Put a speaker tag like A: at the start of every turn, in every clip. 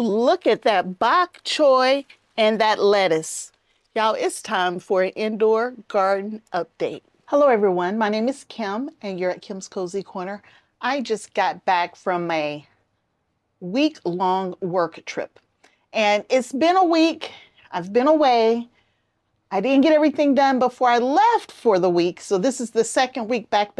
A: look at that bok choy and that lettuce. Y'all, it's time for an indoor garden update. Hello everyone, my name is Kim and you're at Kim's Cozy Corner. I just got back from a week-long work trip. And it's been a week, I've been away. I didn't get everything done before I left for the week. So this is the second week back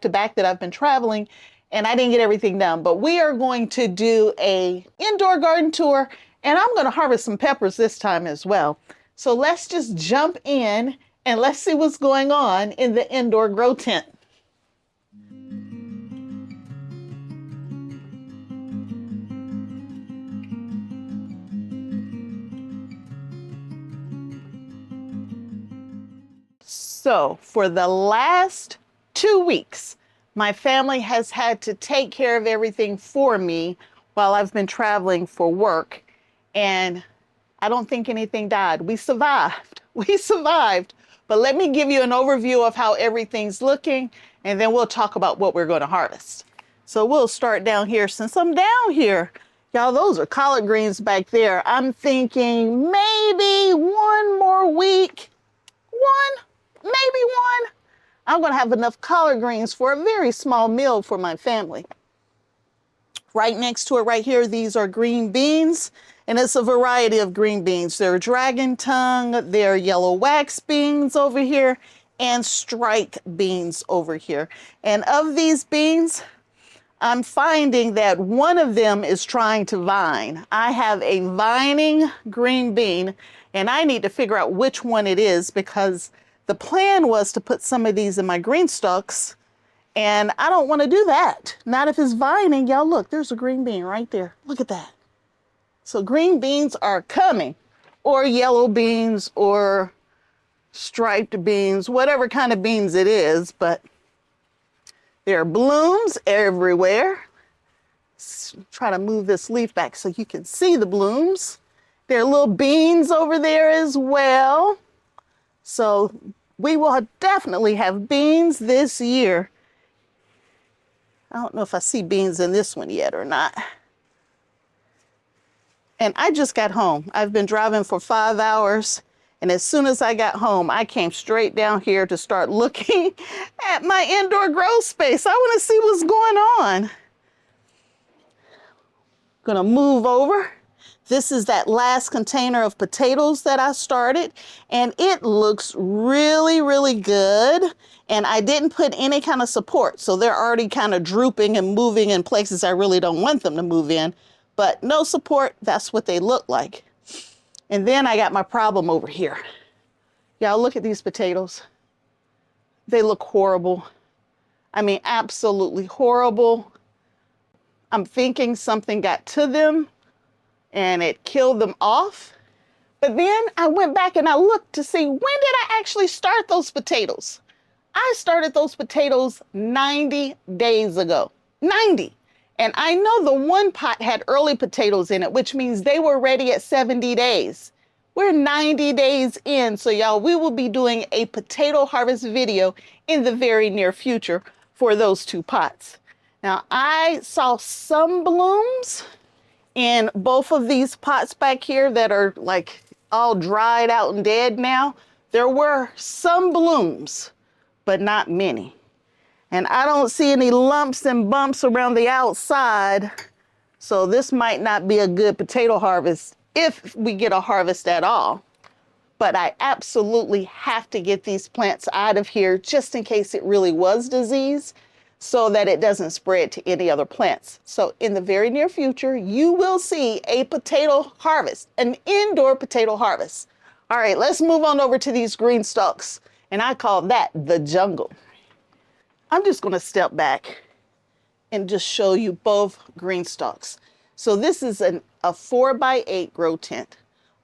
A: to back that I've been traveling and I didn't get everything done. But we are going to do a indoor garden tour and I'm going to harvest some peppers this time as well. So let's just jump in and let's see what's going on in the indoor grow tent. So for the last 2 weeks, my family has had to take care of everything for me while I've been traveling for work. And I don't think anything died. We survived. We survived. But let me give you an overview of how everything's looking, and then we'll talk about what we're going to harvest. So we'll start down here. Since I'm down here, y'all, those are collard greens back there. I'm thinking maybe one more week. Maybe one. I'm going to have enough collard greens for a very small meal for my family. Right next to it right here, these are green beans, and it's a variety of green beans. There are dragon tongue, there are yellow wax beans over here, and strike beans over here. And of these beans, I'm finding that one of them is trying to vine. I have a vining green bean, and I need to figure out which one it is because the plan was to put some of these in my GreenStalks, and I don't want to do that. Not if it's vining. Y'all look, there's a green bean right there. Look at that. So green beans are coming, or yellow beans, or striped beans, whatever kind of beans it is, but there are blooms everywhere. Let's try to move this leaf back so you can see the blooms. There are little beans over there as well. So we will definitely have beans this year. I don't know if I see beans in this one yet or not. And I just got home. I've been driving for 5 hours. And as soon as I got home, I came straight down here to start looking at my indoor grow space. I want to see what's going on. Gonna move over. This is that last container of potatoes that I started, and it looks really, really good. And I didn't put any kind of support, so they're already kind of drooping and moving in places I really don't want them to move in. But no support, that's what they look like. And then I got my problem over here. Y'all look at these potatoes. They look horrible. I mean, absolutely horrible. I'm thinking something got to them and it killed them off. But then I went back and I looked to see, when did I actually start those potatoes? I started those potatoes 90 days ago, 90. And I know the one pot had early potatoes in it, which means they were ready at 70 days. We're 90 days in, so y'all, we will be doing a potato harvest video in the very near future for those 2 pots. Now, I saw some blooms in both of these pots back here that are like all dried out and dead now. There were some blooms, but not many. And I don't see any lumps and bumps around the outside. So this might not be a good potato harvest if we get a harvest at all. But I absolutely have to get these plants out of here just in case it really was disease, so that it doesn't spread to any other plants. So in the very near future, you will see a potato harvest, an indoor potato harvest. All right, let's move on over to these GreenStalks. And I call that the jungle. I'm just gonna step back and just show you both GreenStalks. So this is a 4x8 grow tent.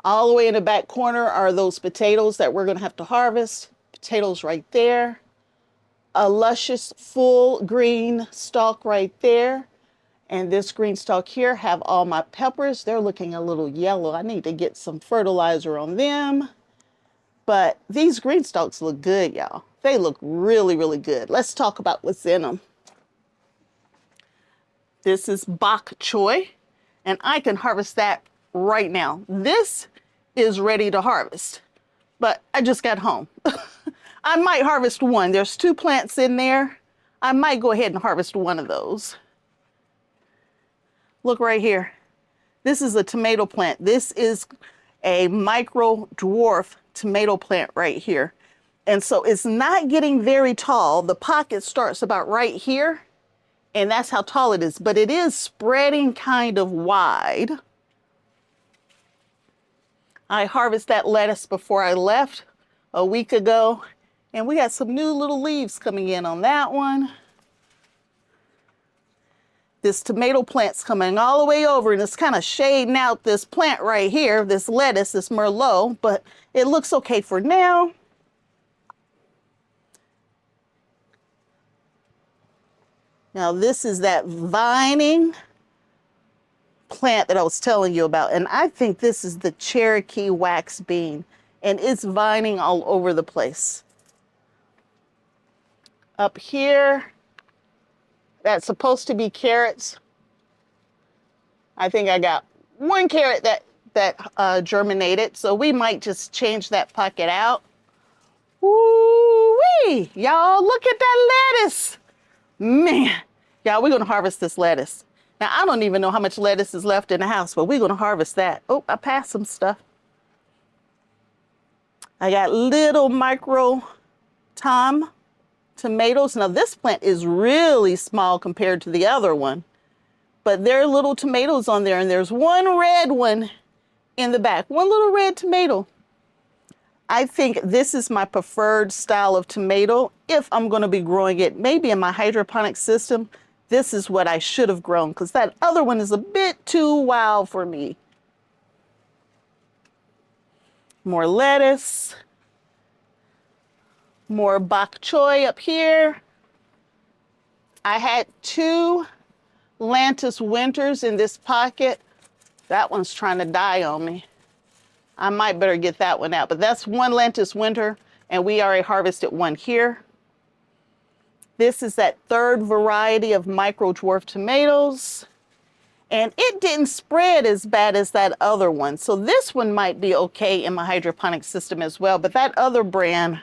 A: All the way in the back corner are those potatoes that we're gonna have to harvest. Potatoes right there. A luscious full green stalk right there. And this GreenStalk here have all my peppers. They're looking a little yellow. I need to get some fertilizer on them. But these GreenStalks look good, y'all. They look really, really good. Let's talk about what's in them. This is Bok Choy. and I can harvest that right now. This is ready to harvest, but I just got home. I might harvest one. There's 2 plants in there. I might go ahead and harvest one of those. Look right here. This is a tomato plant. This is a micro dwarf tomato plant right here. And so it's not getting very tall. The pocket starts about right here, and that's how tall it is, but it is spreading kind of wide. I harvested that lettuce before I left a week ago, and we got some new little leaves coming in on that one. This tomato plant's coming all the way over, and it's kind of shading out this plant right here, this lettuce, this Merlot, but it looks okay for now. Now this is that vining plant that I was telling you about, and I think this is the Cherokee wax bean, and it's vining all over the place. Up here, that's supposed to be carrots. I think I got 1 carrot that germinated, so we might just change that pocket out. Woo-wee! Y'all, look at that lettuce. Man, y'all, we're gonna harvest this lettuce. Now, I don't even know how much lettuce is left in the house, but we're gonna harvest that. Oh, I passed some stuff. I got little micro tom tomatoes. Now this plant is really small compared to the other one, but there are little tomatoes on there, and there's 1 red one in the back, 1 little red tomato. I think this is my preferred style of tomato if I'm going to be growing it. Maybe in my hydroponic system, this is what I should have grown, because that other one is a bit too wild for me. More lettuce. More bok choy up here. I had 2 Lantus winters in this pocket. That one's trying to die on me. I might better get that one out, but that's 1 Lantus winter, and we already harvested 1 here. This is that 3rd variety of micro dwarf tomatoes, and it didn't spread as bad as that other one. So this one might be okay in my hydroponic system as well, but that other brand,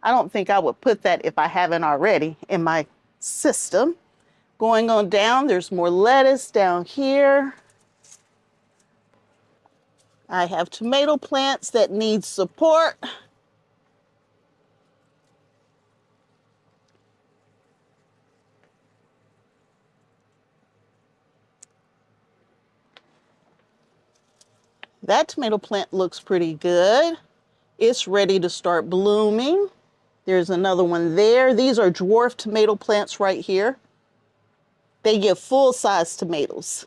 A: I don't think I would put that if I haven't already in my system. Going on down, there's more lettuce down here. I have tomato plants that need support. That tomato plant looks pretty good. It's ready to start blooming. There's another one there. These are dwarf tomato plants right here. They give full-size tomatoes.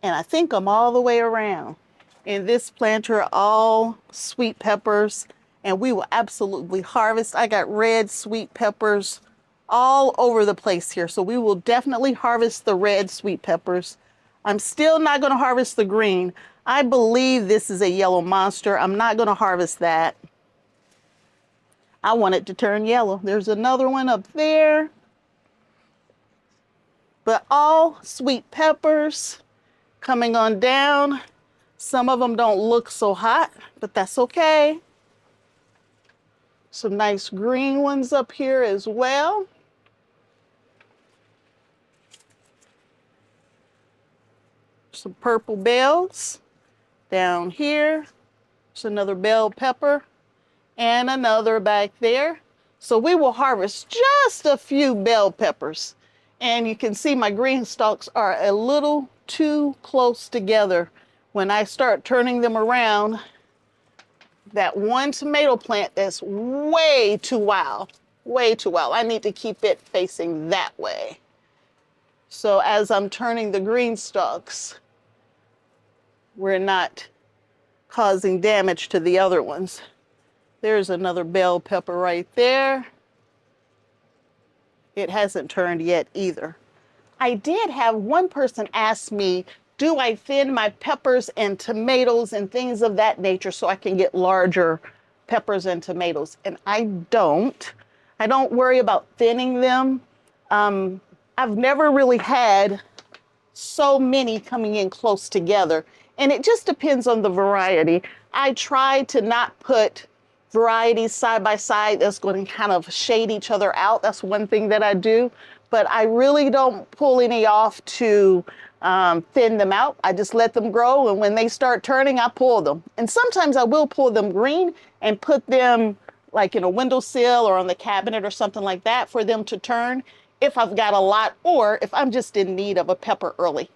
A: And I think I'm all the way around. In this planter, all sweet peppers, and we will absolutely harvest. I got red sweet peppers all over the place here, so we will definitely harvest the red sweet peppers. I'm still not going to harvest the green. I believe this is a yellow monster. I'm not going to harvest that. I want it to turn yellow. There's another one up there. But all sweet peppers coming on down. Some of them don't look so hot, but that's okay. Some nice green ones up here as well. Some purple bells down here. There's another bell pepper and another back there. So we will harvest just a few bell peppers. And you can see my green stalks are a little too close together. When I start turning them around, that 1 tomato plant that's way too wild, way too wild. I need to keep it facing that way. So as I'm turning the green stalks, we're not causing damage to the other ones. There's another bell pepper right there. It hasn't turned yet either. I did have one person ask me, do I thin my peppers and tomatoes and things of that nature so I can get larger peppers and tomatoes? And I don't. I don't worry about thinning them. I've never really had so many coming in close together. And it just depends on the variety. I try to not put varieties side by side that's going to kind of shade each other out. That's one thing that I do. But I really don't pull any off to thin them out. I just let them grow, and when they start turning, I pull them. And sometimes I will pull them green and put them like in a windowsill or on the cabinet or something like that for them to turn if I've got a lot, or if I'm just in need of a pepper early.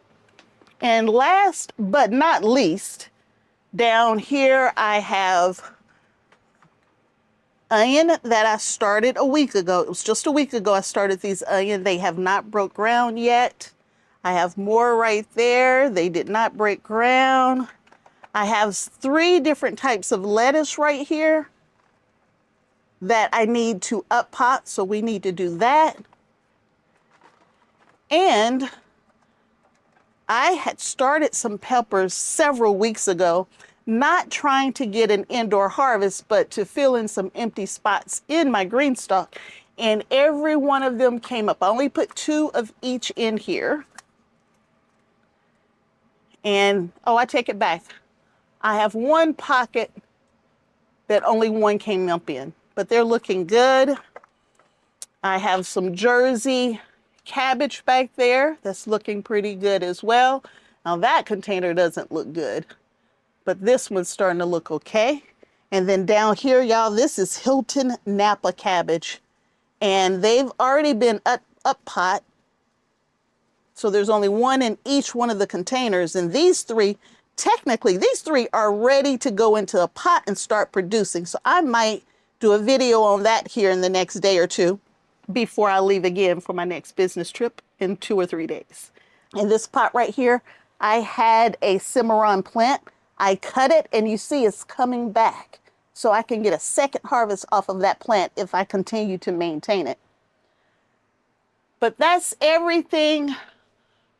A: And last but not least, down here I have onion that I started a week ago. It was just a week ago I started these onion. They have not broke ground yet. I have more right there. They did not break ground. I have 3 different types of lettuce right here that I need to up pot, so we need to do that. And I had started some peppers several weeks ago, not trying to get an indoor harvest, but to fill in some empty spots in my GreenStalk. And every one of them came up. I only put 2 of each in here. And, oh, I take it back. I have 1 pocket that only 1 came up in, but they're looking good. I have some Jersey cabbage back there that's looking pretty good as well. Now that container doesn't look good, but this one's starting to look okay. And then down here, y'all, this is Hilton Napa cabbage, and they've already been up pot. So there's only 1 in each one of the containers. And these 3, technically, these 3 are ready to go into a pot and start producing. So I might do a video on that here in the next day or 2 before I leave again for my next business trip in 2 or 3 days. In this pot right here, I had a Cimarron plant. I cut it, and you see it's coming back. So I can get a second harvest off of that plant if I continue to maintain it. But that's everything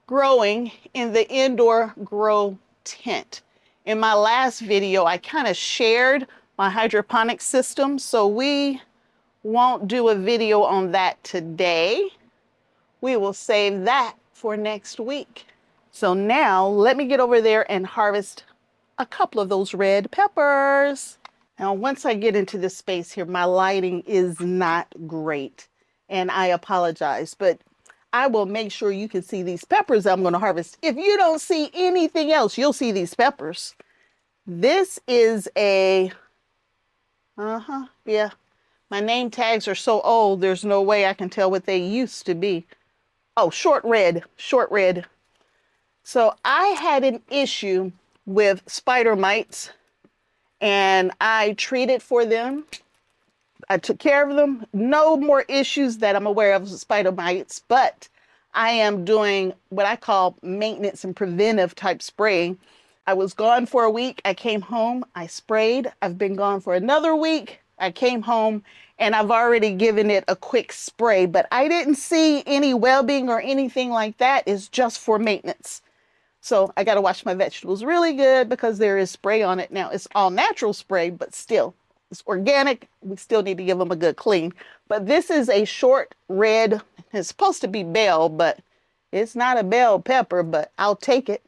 A: growing in the indoor grow tent. In my last video, I kind of shared my hydroponic system, so we won't do a video on that today. We will save that for next week. So now let me get over there and harvest a couple of those red peppers. Now, once I get into this space here, my lighting is not great, and I apologize, but I will make sure you can see these peppers I'm going to harvest. If you don't see anything else, you'll see these peppers. This is a, yeah. My name tags are so old, there's no way I can tell what they used to be. Oh, short red. So I had an issue with spider mites, and I treated for them. I took care of them. No more issues that I'm aware of with spider mites, but I am doing what I call maintenance and preventive type spraying. I was gone for a week. I came home, I sprayed. I've been gone for another week. I came home, and I've already given it a quick spray, but I didn't see any webbing or anything like that. It's just for maintenance. So I got to wash my vegetables really good because there is spray on it. Now, it's all natural spray, but still, it's organic. We still need to give them a good clean. But this is a short red. It's supposed to be bell, but it's not a bell pepper, but I'll take it.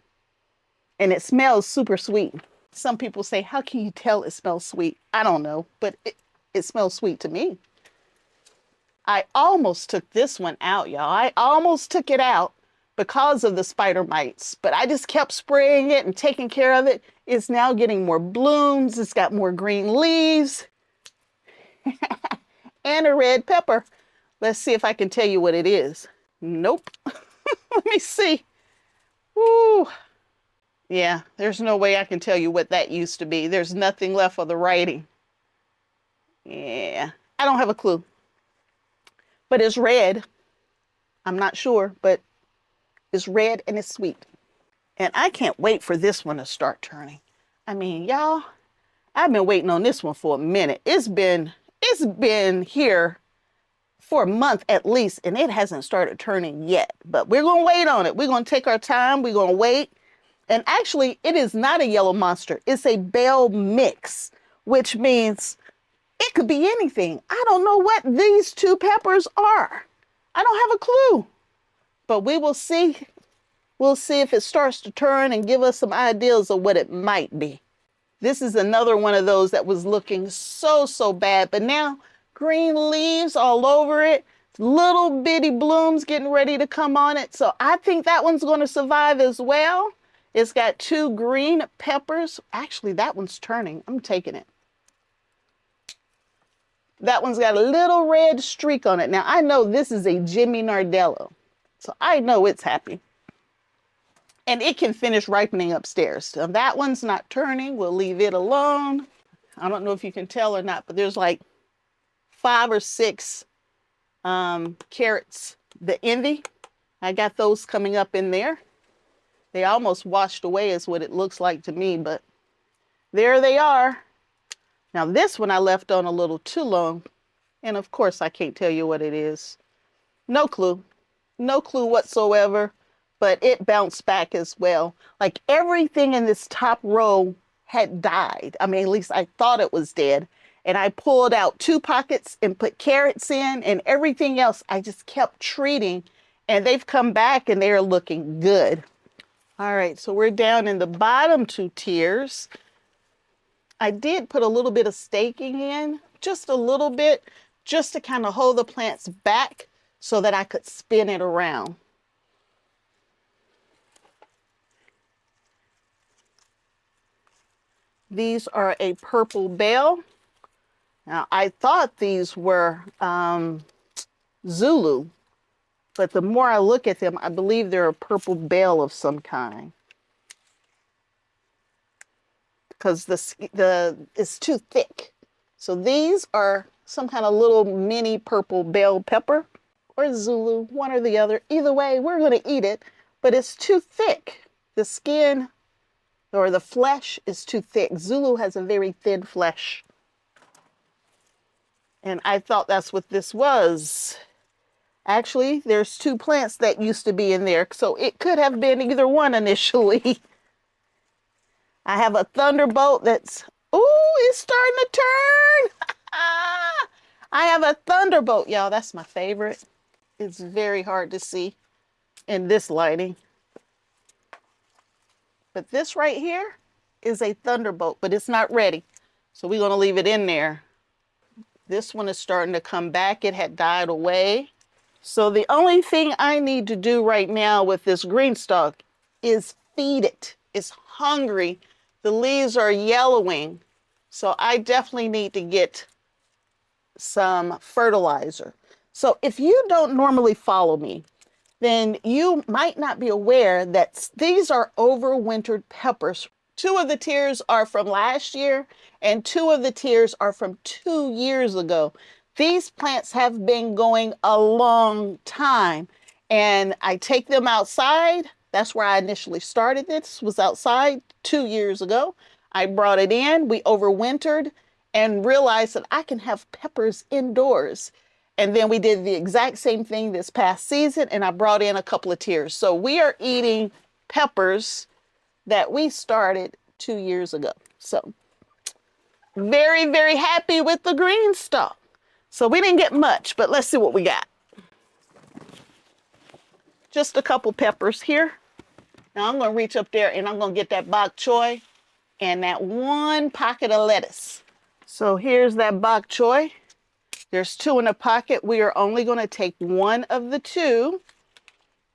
A: And it smells super sweet. Some people say, how can you tell it smells sweet? I don't know, but it smells sweet to me. I almost took this one out, y'all. I almost took it out because of the spider mites, but I just kept spraying it and taking care of it. It's now getting more blooms. It's got more green leaves and a red pepper. Let's see if I can tell you what it is. Nope. Let me see. Woo. Yeah, there's no way I can tell you what that used to be. There's nothing left of the writing. Yeah, I don't have a clue. But it's red. I'm not sure, but it's red and it's sweet. And I can't wait for this one to start turning. I mean, y'all, I've been waiting on this one for a minute. It's been here for a month at least, and it hasn't started turning yet. But we're going to wait on it. We're going to take our time. We're going to wait. And actually, it is not a yellow monster. It's a bell mix, which means it could be anything. I don't know what these 2 peppers are. I don't have a clue. But we will see We'll see if it starts to turn and give us some ideas of what it might be. This is another one of those that was looking so, so bad, but now green leaves all over it, little bitty blooms getting ready to come on it. So I think that one's going to survive as well. It's got 2 green peppers. Actually, that one's turning. I'm taking it. That one's got a little red streak on it. Now, I know this is a Jimmy Nardello, so I know it's happy. And it can finish ripening upstairs. So that one's not turning. We'll leave it alone. I don't know if you can tell or not, but there's like 5 or 6 carrots. The envy, I got those coming up in there. They almost washed away is what it looks like to me, but there they are. Now this one I left on a little too long, and of course I can't tell you what it is. No clue. No clue whatsoever, but it bounced back as well. Like everything in this top row had died. I mean, at least I thought it was dead. And I pulled out 2 pockets and put carrots in, and everything else I just kept treating, and they've come back and they are looking good. All right, so we're down in the bottom 2 tiers. I did put a little bit of staking in, just a little bit, just to kind of hold the plants back so that I could spin it around. These are a purple bell. Now, I thought these were Zulu, but the more I look at them, I believe they're a purple bell of some kind. Because it's too thick. So these are some kind of little mini purple bell pepper or Zulu, one or the other. Either way, we're going to eat it, but it's too thick. The skin or the flesh is too thick. Zulu has a very thin flesh. And I thought that's what this was. Actually, there's 2 plants that used to be in there, so it could have been either one initially. I have a thunderbolt that's, ooh, it's starting to turn. I have a thunderbolt, y'all. That's my favorite. It's very hard to see in this lighting. But this right here is a thunderbolt, but it's not ready. So we're going to leave it in there. This one is starting to come back. It had died away. So the only thing I need to do right now with this GreenStalk is feed it. It's hungry. The leaves are yellowing. So I definitely need to get some fertilizer. So if you don't normally follow me, then you might not be aware that these are overwintered peppers. 2 of the tiers are from last year and 2 of the tiers are from 2 years ago. These plants have been going a long time, and I take them outside. That's where I initially started. This was outside 2 years ago. I brought it in, we overwintered, and realized that I can have peppers indoors. And then we did the exact same thing this past season, and I brought in a couple of tiers. So we are eating peppers that we started 2 years ago. So very, very happy with the GreenStalk. So we didn't get much, but let's see what we got. Just a couple peppers here. Now I'm going to reach up there and I'm going to get that Bok Choy and that 1 pocket of lettuce. So here's that Bok Choy. There's 2 in a pocket. We are only going to take 1 of the 2.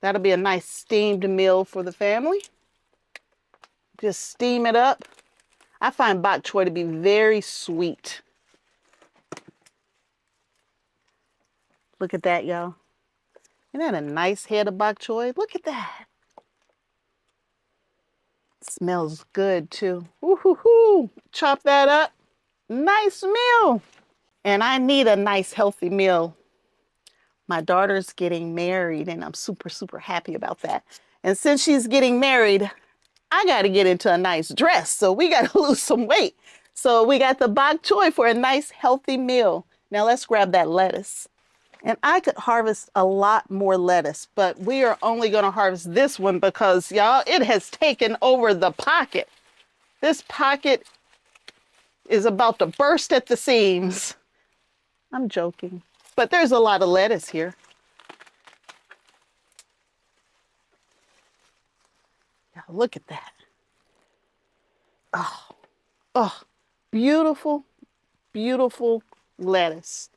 A: That'll be a nice steamed meal for the family. Just steam it up. I find Bok Choy to be very sweet. Look at that, y'all. Isn't that a nice head of Bok Choy? Look at that. It smells good too. Woo-hoo-hoo. Chop that up. Nice meal. And I need a nice healthy meal. My daughter's getting married and I'm super, super happy about that. And since she's getting married, I got to get into a nice dress. So we got to lose some weight. So we got the Bok Choy for a nice healthy meal. Now let's grab that lettuce. And I could harvest a lot more lettuce, but we are only going to harvest this one because, y'all, it has taken over the pocket. This pocket is about to burst at the seams. I'm joking, but there's a lot of lettuce here. Now look at that. Oh, oh, beautiful, beautiful lettuce.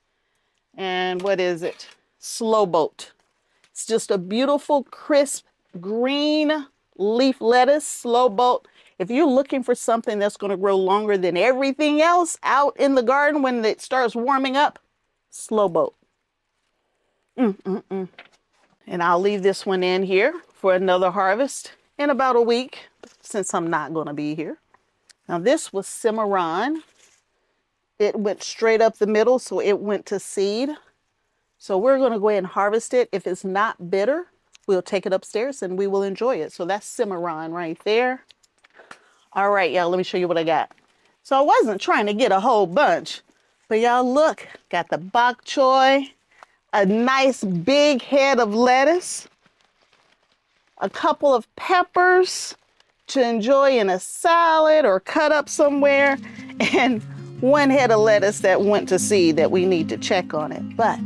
A: And what is it? Slow boat. It's just a beautiful, crisp, green leaf lettuce, slow boat. If you're looking for something that's going to grow longer than everything else out in the garden when it starts warming up, slow boat. And I'll leave this one in here for another harvest in about a week, since I'm not going to be here. Now this was Cimarron. It went straight up the middle, so it went to seed. So we're going to go ahead and harvest it. If it's not bitter, we'll take it upstairs and we will enjoy it. So that's Cimarron right there. All right, y'all, let me show you what I got. So I wasn't trying to get a whole bunch, but y'all look, got the Bok Choy, a nice big head of lettuce, a couple of peppers to enjoy in a salad or cut up somewhere, and one head of lettuce that went to seed that we need to check on it. But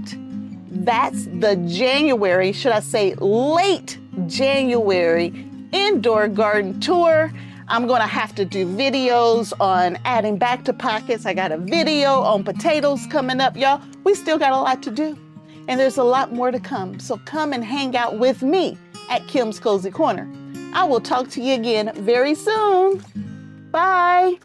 A: that's the January, should I say late January indoor garden tour. I'm gonna have to do videos on adding back to pockets. I got a video on potatoes coming up, y'all. We still got a lot to do, and there's a lot more to come. So come and hang out with me at Kim's Cozy Corner. I will talk to you again very soon. Bye.